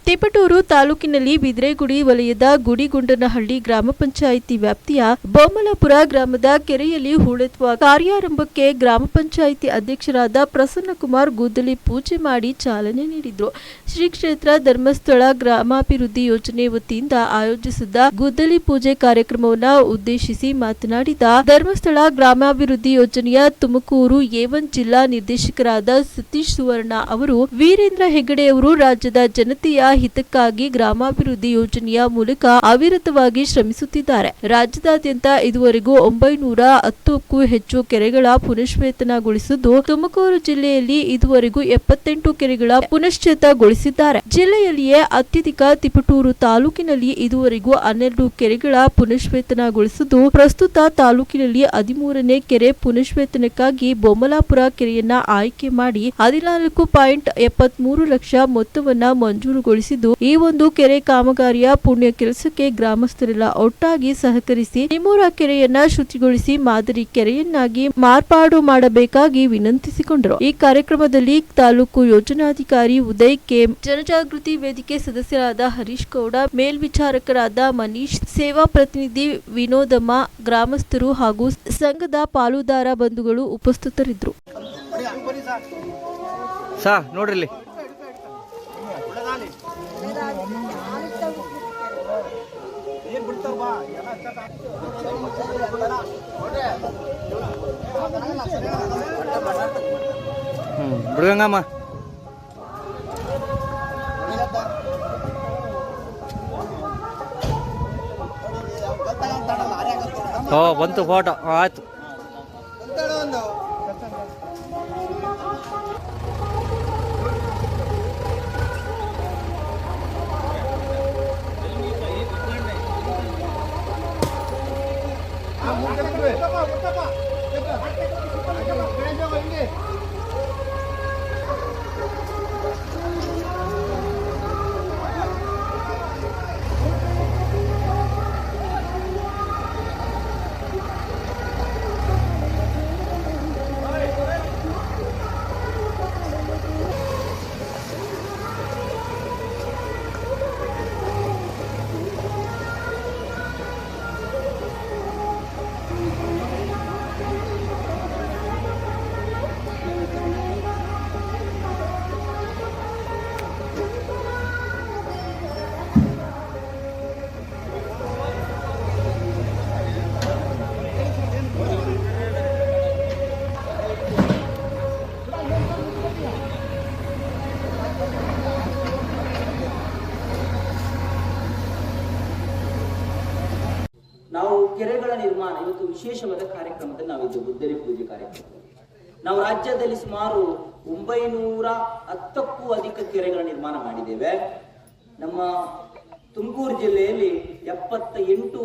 ತಿಪಟೂರು ತಾಲೂಕಿನಲ್ಲಿ ಬಿದ್ರೇಗುಡಿ ವಲಯದ ಗುಡಿಗುಂಡನಹಳ್ಳಿ ಗ್ರಾಮ ಪಂಚಾಯಿತಿ ವ್ಯಾಪ್ತಿಯ ಬೊಮ್ಮಲಾಪುರ ಗ್ರಾಮದ ಕೆರೆಯಲ್ಲಿ ಹೂಳೆತ್ತುವ ಕಾರ್ಯಾರಂಭಕ್ಕೆ ಗ್ರಾಮ ಪಂಚಾಯಿತಿ ಅಧ್ಯಕ್ಷರಾದ ಪ್ರಸನ್ನಕುಮಾರ್ ಗುದ್ದಲಿ ಪೂಜೆ ಮಾಡಿ ಚಾಲನೆ ನೀಡಿದರು. ಶ್ರೀ ಕ್ಷೇತ್ರ ಧರ್ಮಸ್ಥಳ ಗ್ರಾಮಾಭಿವೃದ್ಧಿ ಯೋಜನೆ ವತಿಯಿಂದ ಆಯೋಜಿಸಿದ್ದ ಗುದ್ದಲಿ ಪೂಜೆ ಕಾರ್ಯಕ್ರಮವನ್ನು ಉದ್ದೇಶಿಸಿ ಮಾತನಾಡಿದ ಧರ್ಮಸ್ಥಳ ಗ್ರಾಮಾಭಿವೃದ್ಧಿ ಯೋಜನೆಯ ತುಮಕೂರು A1 ಜಿಲ್ಲಾ ನಿರ್ದೇಶಕರಾದ ಸತೀಶ್ ಸುವರ್ಣ ಅವರು, ವೀರೇಂದ್ರ ಹೆಗಡೆ ಅವರು ರಾಜ್ಯದ ಜನತೆಯ ಹಿತಕ್ಕಾಗಿ ಗ್ರಾಮಾಭಿವೃದ್ಧಿ ಯೋಜನೆಯ ಮೂಲಕ ಅವಿರತವಾಗಿ ಶ್ರಮಿಸುತ್ತಿದ್ದಾರೆ. ರಾಜ್ಯದಾದ್ಯಂತ ಇದುವರೆಗೂ 910ಕ್ಕೂ ಹೆಚ್ಚು ಕೆರೆಗಳ ಪುನಶ್ಚೇತನಗೊಳಿಸಿದ್ದು, ತುಮಕೂರು ಜಿಲ್ಲೆಯಲ್ಲಿ ಇದುವರೆಗೂ 78 ಕೆರೆಗಳ ಪುನಶ್ಚೇತನಗೊಳಿಸಿದ್ದಾರೆ. ಜಿಲ್ಲೆಯಲ್ಲಿಯೇ ಅತ್ಯಧಿಕ ತಿಪಟೂರು ತಾಲೂಕಿನಲ್ಲಿ ಇದುವರೆಗೂ 12 ಕೆರೆಗಳ ಪುನಶ್ಚೇತನಗೊಳಿಸಿದ್ದು, ಪ್ರಸ್ತುತ ತಾಲೂಕಿನಲ್ಲಿ 13ನೇ ಕೆರೆ ಪುನಶ್ಚೇತನಕ್ಕಾಗಿ ಬೊಮ್ಮಲಾಪುರ ಕೆರೆಯನ್ನ ಆಯ್ಕೆ ಮಾಡಿ 14.73 ಲಕ್ಷ ಮೊತ್ತವನ್ನ ಮಂಜೂರುಗೊಳಿಸಿದ್ದು, ಈ ಒಂದು ಕೆರೆ ಕಾಮಗಾರಿಯ ಪುಣ್ಯ ಕೆಲಸಕ್ಕೆ ಗ್ರಾಮಸ್ಥರೆಲ್ಲ ಒಟ್ಟಾಗಿ ಸಹಕರಿಸಿ ನಿಮೂರ ಕೆರೆಯನ್ನ ಶುಚಿಗೊಳಿಸಿ ಮಾದರಿ ಕೆರೆಯನ್ನಾಗಿ ಮಾರ್ಪಾಡು ಮಾಡಬೇಕಾಗಿ ವಿನಂತಿಸಿಕೊಂಡರು. ಈ ಕಾರ್ಯಕ್ರಮದಲ್ಲಿ ತಾಲೂಕು ಯೋಜನಾಧಿಕಾರಿ ಉದಯ್ ಕೆ, ಜನಜಾಗೃತಿ ವೇದಿಕೆ ಸದಸ್ಯರಾದ ಹರೀಶ್ ಗೌಡ, ಮೇಲ್ವಿಚಾರಕರಾದ ಮನೀಶ್, ಸೇವಾ ಪ್ರತಿನಿಧಿ ವಿನೋದಮ್ಮ, ಗ್ರಾಮಸ್ಥರು ಹಾಗೂ ಸಂಘದ ಪಾಲುದಾರ ಬಂಧುಗಳು ಉಪಸ್ಥಿತರಿದ್ದರು. ನೋಡ್ರಿ ಬಿಡುಗಂಗಮ್ಮ ಬಂತು ಫೋಟೋ ಆಯ್ತು. ನಾವು ಕೆರೆಗಳ ನಿರ್ಮಾಣ ಇವತ್ತು ವಿಶೇಷವಾದ ಕಾರ್ಯಕ್ರಮದಲ್ಲಿ ನಾವಿದ್ದು ಗುದ್ದಲಿ ಪೂಜೆ ಕಾರ್ಯಕ್ರಮ. ನಾವು ರಾಜ್ಯದಲ್ಲಿ ಸುಮಾರು 910ಕ್ಕೂ ಅಧಿಕ ಕೆರೆಗಳ ನಿರ್ಮಾಣ ಮಾಡಿದ್ದೇವೆ. ನಮ್ಮ ತುಮಕೂರು ಜಿಲ್ಲೆಯಲ್ಲಿ 78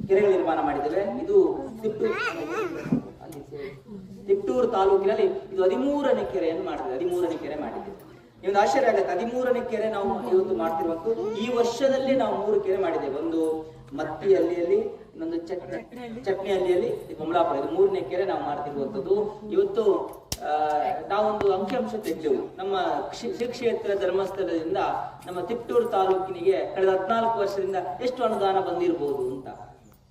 ಕೆರೆಗಳ ನಿರ್ಮಾಣ ಮಾಡಿದ್ದೇವೆ. ಇದು ತಿಪಟೂರು ತಾಲೂಕಿನಲ್ಲಿ ಇದು 13ನೇ ಕೆರೆಯನ್ನು ಮಾಡಿದ್ದೇವೆ. 13ನೇ ಕೆರೆ ಮಾಡಿದ್ದೇವೆ. ನಿಮ್ದು ಆಶ್ಚರ್ಯ ಆಗುತ್ತೆ, 13ನೇ ಕೆರೆ ನಾವು ಇವತ್ತು ಮಾಡ್ತಿರುವಂತೂ. ಈ ವರ್ಷದಲ್ಲಿ ನಾವು 3 ಕೆರೆ ಮಾಡಿದ್ದೇವೆ. ಒಂದು ಮತ್ತಿಹಳ್ಳಿಯಲ್ಲಿ, ಇನ್ನೊಂದು ಚಟ್ನಿಹಳ್ಳಿಯಲ್ಲಿ, ಬೊಮ್ಮಲಾಪುರ. ಇದು 3ನೇ ಕೆರೆ ನಾವು ಮಾಡ್ತಿರುವಂತದ್ದು. ಇವತ್ತು ನಾವೊಂದು ಅಂಕಿಅಂಶ ತೆಗೆದೆವು. ನಮ್ಮ ಶ್ರೀ ಕ್ಷೇತ್ರ ಧರ್ಮಸ್ಥಳದಿಂದ ನಮ್ಮ ತಿಪಟೂರು ತಾಲೂಕಿನಿಗೆ ಕಳೆದ 14 ವರ್ಷದಿಂದ ಎಷ್ಟು ಅನುದಾನ ಬಂದಿರಬಹುದು ಅಂತ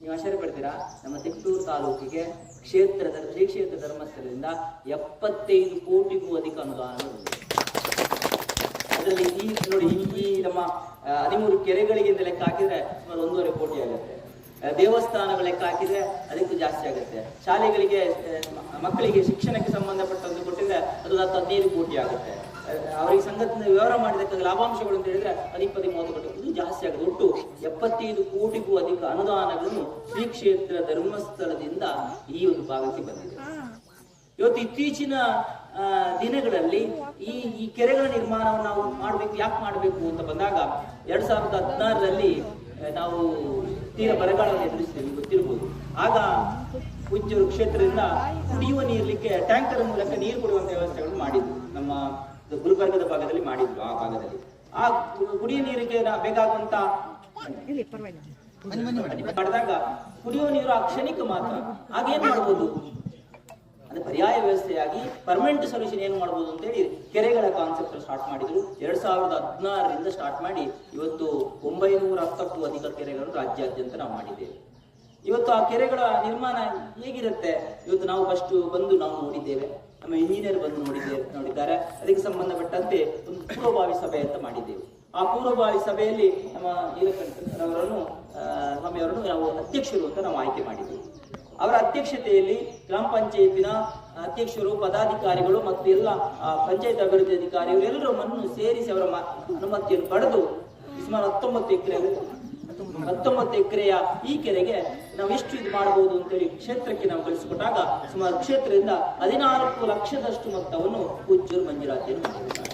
ನೀವು ಆಶ್ಚರ್ಯ ಪಡ್ತೀರಾ. ನಮ್ಮ ತಿಪಟೂರು ತಾಲೂಕಿಗೆ ಶ್ರೀ ಕ್ಷೇತ್ರ ಧರ್ಮಸ್ಥಳದಿಂದ 75 ಕೋಟಿಗೂ ಅಧಿಕ ಅನುದಾನ ಬಂದಿದೆ. ಅದರಲ್ಲಿ ನೋಡಿ, ಈ ನಮ್ಮ 13 ಕೆರೆಗಳಿಗೆ ಲೆಕ್ಕ ಹಾಕಿದ್ರೆ ಸುಮಾರು 1.5 ಕೋಟಿ ಆಗುತ್ತೆ. ದೇವಸ್ಥಾನಗಳ ಲೆಕ್ಕ ಹಾಕಿದ್ರೆ ಅದಕ್ಕೂ ಜಾಸ್ತಿ ಆಗುತ್ತೆ. ಶಾಲೆಗಳಿಗೆ ಮಕ್ಕಳಿಗೆ ಶಿಕ್ಷಣಕ್ಕೆ ಸಂಬಂಧಪಟ್ಟಂತೆ ಕೊಟ್ಟಿದ್ರೆ ಅದು 15 ಕೋಟಿ ಆಗುತ್ತೆ. ಅವರಿಗೆ ಸಂಘಟನೆ ವ್ಯವಹಾರ ಮಾಡಿದಕ್ಕೆ ಲಾಭಾಂಶಗಳು ಅಂತ ಹೇಳಿದ್ರೆ 20-30 ಕೋಟಿ, ಇದು ಜಾಸ್ತಿ ಆಗುತ್ತೆ. ಒಟ್ಟು 75 ಕೋಟಿಗೂ ಅಧಿಕ ಅನುದಾನಗಳನ್ನು ಶ್ರೀ ಕ್ಷೇತ್ರ ಧರ್ಮಸ್ಥಳದಿಂದ ಈ ಒಂದು ಭಾಗಕ್ಕೆ ಬಂದಿದೆ. ಇವತ್ತು ಇತ್ತೀಚಿನ ದಿನಗಳಲ್ಲಿ ಈ ಕೆರೆಗಳ ನಿರ್ಮಾಣವನ್ನು ನಾವು ಯಾಕೆ ಮಾಡಬೇಕು ಅಂತ ಬಂದಾಗ 2016ರಲ್ಲಿ ನಾವು ತೀರ ಬರಗಾಲವನ್ನು ಎದುರಿಸಿದ್ದೇವೆ, ಗೊತ್ತಿರಬಹುದು. ಆಗ ಉಜ್ಜೂರು ಕ್ಷೇತ್ರದಿಂದ ಕುಡಿಯುವ ನೀರ್ಲಿಕ್ಕೆ ಟ್ಯಾಂಕರ್ ಮೂಲಕ ನೀರು ಕೊಡುವಂತ ವ್ಯವಸ್ಥೆಗಳನ್ನು ಮಾಡಿದ್ರು. ನಮ್ಮ ಗುಲ್ಬರ್ಗದ ಭಾಗದಲ್ಲಿ ಮಾಡಿದ್ರು. ಆ ಭಾಗದಲ್ಲಿ ಆ ಕುಡಿಯುವ ನೀರಿಗೆ ಬೇಕಾಗುವಂತ ಮಾಡಿದಾಗ ಕುಡಿಯುವ ನೀರು ಆ ಕ್ಷಣಿಕ ಮಾತ್ರ. ಆಗೇನ್ ಮಾಡ್ಬೋದು, ಅಂದ್ರೆ ಪರ್ಯಾಯ ವ್ಯವಸ್ಥೆಯಾಗಿ ಪರ್ಮನೆಂಟ್ ಸೊಲ್ಯೂಷನ್ ಏನು ಮಾಡ್ಬೋದು ಅಂತೇಳಿ ಕೆರೆಗಳ ಕಾನ್ಸೆಪ್ಟ್ ಸ್ಟಾರ್ಟ್ ಮಾಡಿದ್ರು. 2016ರಿಂದ ಸ್ಟಾರ್ಟ್ ಮಾಡಿ ಇವತ್ತು 910ಕ್ಕೂ ಅಧಿಕ ಕೆರೆಗಳನ್ನು ರಾಜ್ಯಾದ್ಯಂತ ನಾವು ಮಾಡಿದ್ದೇವೆ. ಇವತ್ತು ಆ ಕೆರೆಗಳ ನಿರ್ಮಾಣ ಹೇಗಿರುತ್ತೆ ಇವತ್ತು ನಾವು ಫಸ್ಟ್ ಬಂದು ನಾವು ನೋಡಿದ್ದೇವೆ, ನಮ್ಮ ಇಂಜಿನಿಯರ್ ಬಂದು ನೋಡಿದ್ದಾರೆ. ಅದಕ್ಕೆ ಸಂಬಂಧಪಟ್ಟಂತೆ ಒಂದು ಪೂರ್ವಭಾವಿ ಸಭೆ ಅಂತ ಮಾಡಿದ್ದೇವೆ. ಆ ಪೂರ್ವಭಾವಿ ಸಭೆಯಲ್ಲಿ ನಮ್ಮ ನೀಲಕಂಠರವರನ್ನು ಸ್ವಾಮಿಯವರನ್ನು ನಾವು ಅಧ್ಯಕ್ಷರು ಅಂತ ನಾವು ಆಯ್ಕೆ ಮಾಡಿದ್ದೇವೆ. ಅವರ ಅಧ್ಯಕ್ಷತೆಯಲ್ಲಿ ಗ್ರಾಮ ಪಂಚಾಯತಿನ ಅಧ್ಯಕ್ಷರು, ಪದಾಧಿಕಾರಿಗಳು ಮತ್ತು ಎಲ್ಲ ಪಂಚಾಯತ್ ಅಭಿವೃದ್ಧಿ ಅಧಿಕಾರಿಗಳು ಎಲ್ಲರೂ ಮಣ್ಣು ಸೇರಿಸಿ ಅವರ ಅನುಮತಿಯನ್ನು ಪಡೆದು ಸುಮಾರು 19 ಎಕರೆಯ ಈ ಕೆರೆಗೆ ನಾವು ಎಷ್ಟು ಇದು ಮಾಡಬಹುದು ಅಂತೇಳಿ ಕ್ಷೇತ್ರಕ್ಕೆ ನಾವು ಕಳಿಸಿಕೊಟ್ಟಾಗ ಸುಮಾರು ಕ್ಷೇತ್ರದಿಂದ 14 ಲಕ್ಷದಷ್ಟು ಮೊತ್ತವನ್ನು ಪೂಜ್ಯರು ಮಂಜೂರಾತಿಯನ್ನು ಮಾಡಿದ್ದಾರೆ.